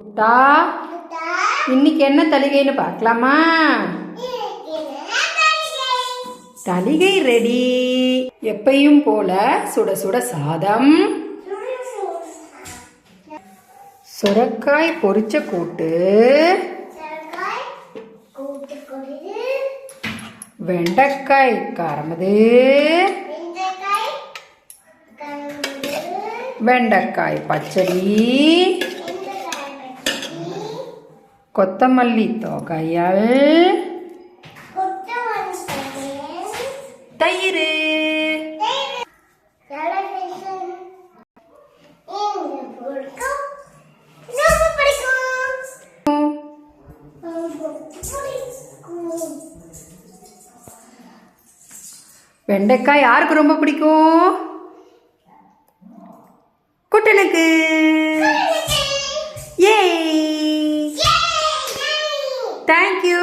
குட்டா, இன்னைக்கு என்ன தலிகைன்னு பார்க்கலாமா? தலிகை ரெடி. எப்பையும் போல சுட சுட சாதம், சுரக்காய் பொரிச்ச கூட்டு, வெண்டைக்காய் காரமது, வெண்டைக்காய் பச்சடி, கொத்தமல்லி தொகையல், தயிர். வெண்டைக்காய் யாருக்கு ரொம்ப பிடிக்கும்? குட்டனுக்கு. ஏ, தேங்க்யூ.